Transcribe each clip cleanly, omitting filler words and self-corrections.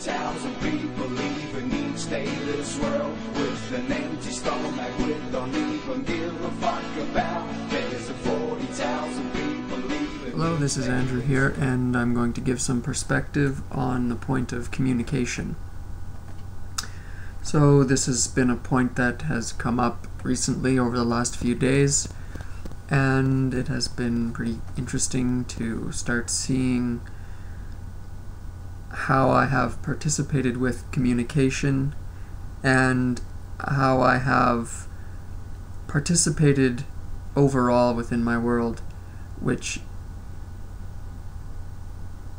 40,000 people leaving each day this world with an empty stomach, we don't even give a fuck about. There's a 40,000 people leaving. Hello, this is Andrew here, and I'm going to give some perspective on the point of communication. So this has been a point that has come up recently over the last few days, and it has been pretty interesting to start seeing how I have participated with communication and how I have participated overall within my world, which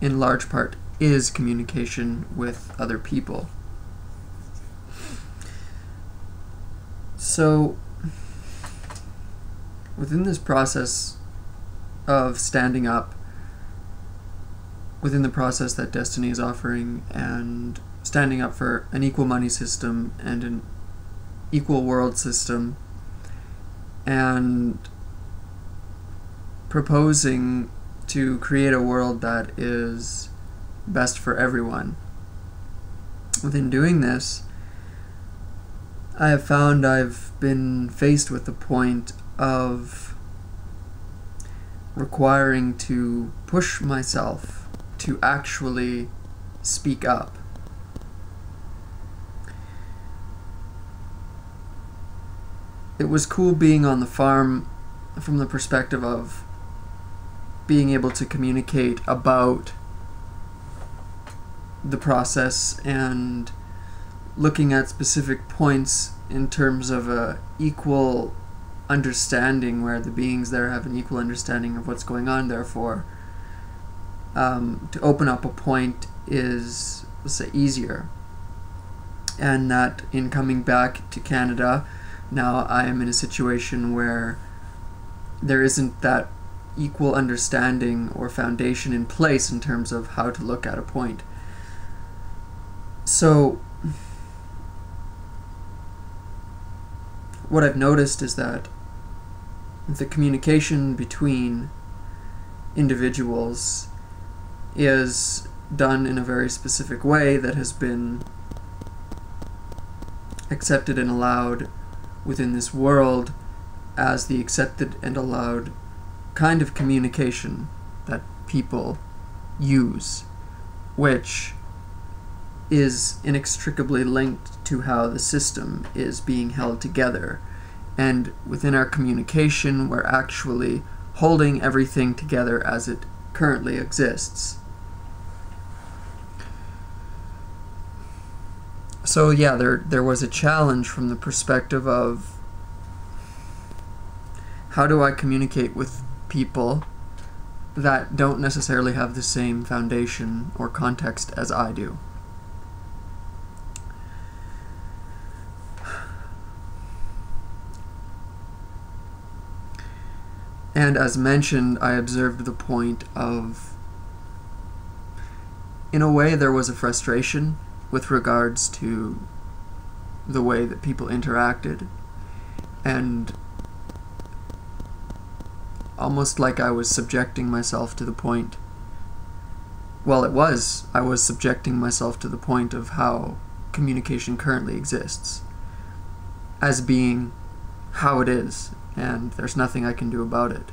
in large part is communication with other people. So within this process of standing up, within the process that Desteni is offering, and standing up for an equal money system and an equal world system, and proposing to create a world that is best for everyone. Within doing this, I have found I've been faced with the point of requiring to push myself to actually speak up. It was cool being on the farm from the perspective of being able to communicate about the process and looking at specific points in terms of a equal understanding, where the beings there have an equal understanding of what's going on. Therefore, to open up a point is, let's say, easier. And that in coming back to Canada, now I am in a situation where there isn't that equal understanding or foundation in place in terms of how to look at a point. So what I've noticed is that the communication between individuals is done in a very specific way that has been accepted and allowed within this world as the accepted and allowed kind of communication that people use, which is inextricably linked to how the system is being held together. And within our communication, we're actually holding everything together as it currently exists. So yeah, there was a challenge from the perspective of how do I communicate with people that don't necessarily have the same foundation or context as I do. And as mentioned, I observed the point of, in a way, there was a frustration with regards to the way that people interacted, and almost like I was subjecting myself to the point, well, I was subjecting myself to the point of how communication currently exists as being how it is, and there's nothing I can do about it.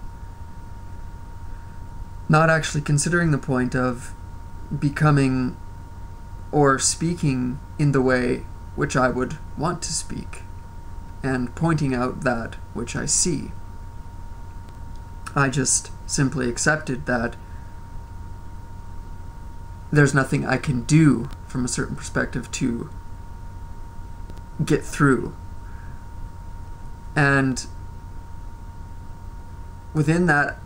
Not actually considering the point of becoming or speaking in the way which I would want to speak, and pointing out that which I see. I just simply accepted that there's nothing I can do from a certain perspective to get through. And within that,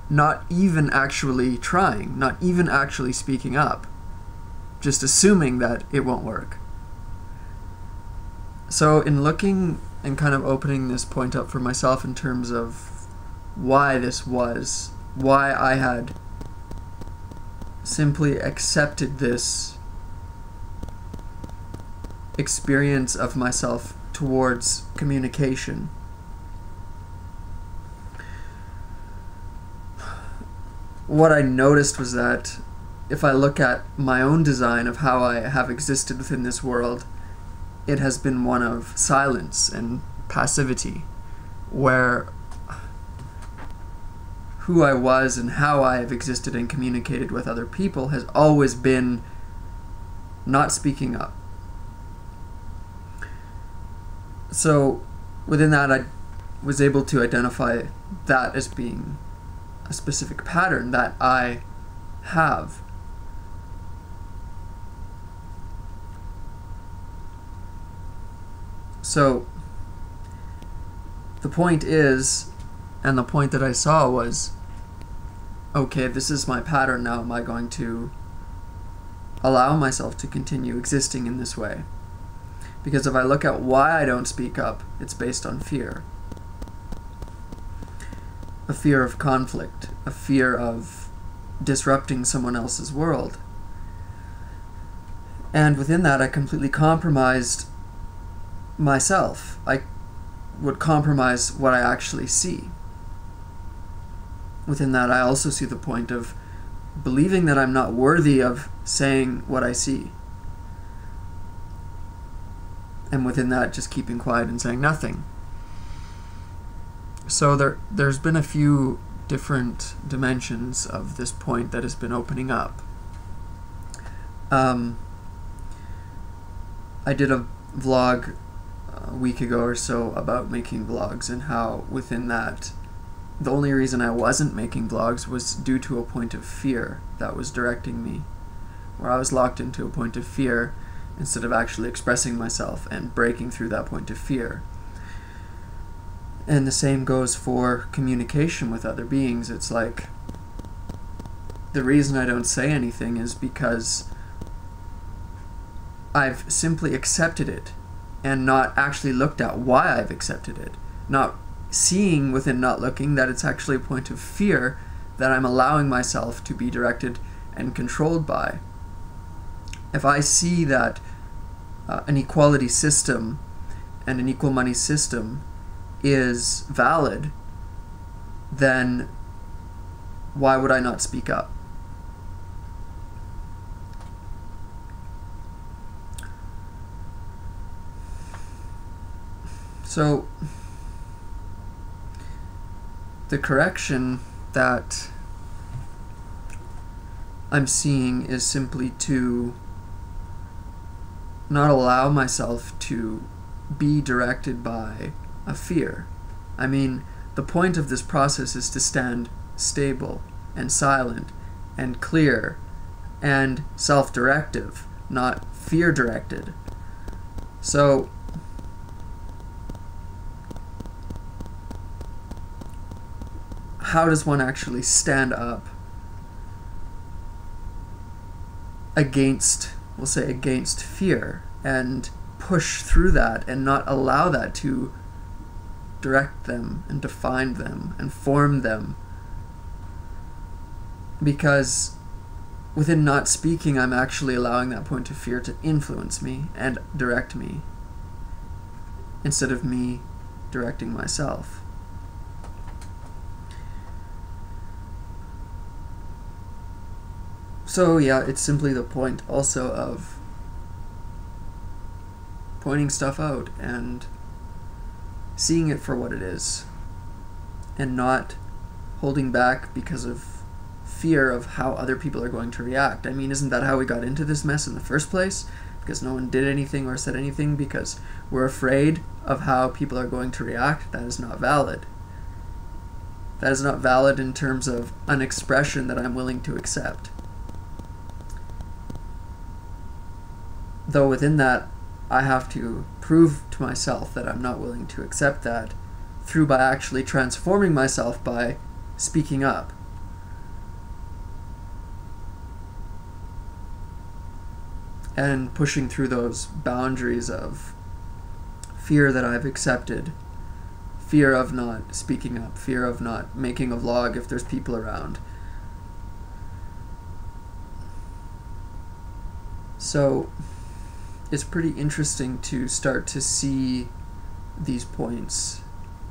not even actually trying, not even actually speaking up, just assuming that it won't work. So in looking and kind of opening this point up for myself in terms of why this was, why I had simply accepted this experience of myself towards communication, what I noticed was that if I look at my own design of how I have existed within this world, it has been one of silence and passivity, where who I was and how I have existed and communicated with other people has always been not speaking up. So within that, I was able to identify that as being a specific pattern that I have. So the point is, and the point that I saw was, okay, this is my pattern now. Am I going to allow myself to continue existing in this way? Because if I look at why I don't speak up, it's based on fear. A fear of conflict, a fear of disrupting someone else's world. And within that, I completely compromised myself. I would compromise what I actually see. Within that, I also see the point of believing that I'm not worthy of saying what I see. And within that, just keeping quiet and saying nothing. So there's been a few different dimensions of this point that has been opening up. I did a vlog a week ago or so about making vlogs, and how within that, the only reason I wasn't making vlogs was due to a point of fear that was directing me, where I was locked into a point of fear instead of actually expressing myself and breaking through that point of fear. And the same goes for communication with other beings. It's like, the reason I don't say anything is because I've simply accepted it and not actually looked at why I've accepted it. Not seeing within not looking that it's actually a point of fear that I'm allowing myself to be directed and controlled by. If I see that an equality system and an equal money system is valid, then why would I not speak up? So the correction that I'm seeing is simply to not allow myself to be directed by a fear. I mean, the point of this process is to stand stable and silent and clear and self-directive, not fear-directed. So how does one actually stand up against, we'll say, against fear, and push through that and not allow that to direct them and define them and form them? Because within not speaking, I'm actually allowing that point of fear to influence me and direct me, instead of me directing myself. So yeah, it's simply the point also of pointing stuff out and seeing it for what it is, and not holding back because of fear of how other people are going to react. I mean, isn't that how we got into this mess in the first place? Because no one did anything or said anything because we're afraid of how people are going to react? That is not valid. That is not valid in terms of an expression that I'm willing to accept. Though within that, I have to prove to myself that I'm not willing to accept that by actually transforming myself by speaking up. And pushing through those boundaries of fear that I've accepted, fear of not speaking up, fear of not making a vlog if there's people around. So it's pretty interesting to start to see these points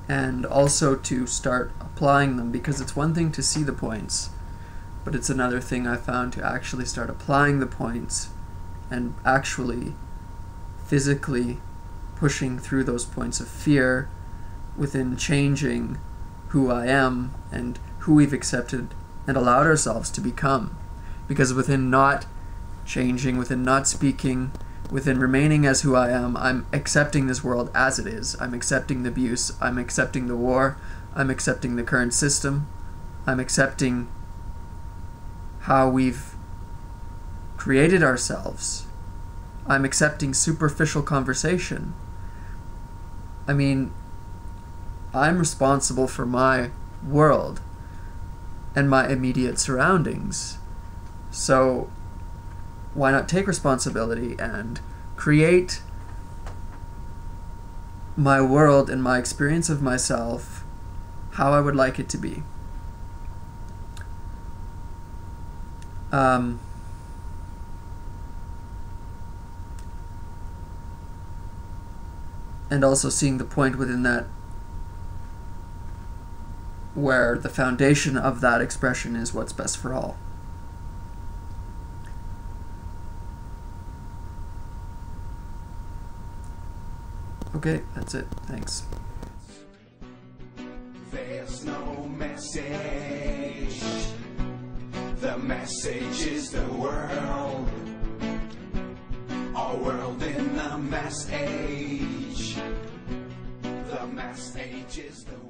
and also to start applying them, because it's one thing to see the points, but it's another thing I found to actually start applying the points and actually physically pushing through those points of fear within changing who I am and who we've accepted and allowed ourselves to become. Because within not changing, within not speaking, within remaining as who I am, I'm accepting this world as it is. I'm accepting the abuse, I'm accepting the war, I'm accepting the current system, I'm accepting how we've created ourselves. I'm accepting superficial conversation. I mean, I'm responsible for my world and my immediate surroundings. So why not take responsibility and create my world and my experience of myself how I would like it to be. And also seeing the point within that where the foundation of that expression is what's best for all. Okay, that's it. Thanks. There's no message. The message is the world. Our world in the mass age. The mass age is the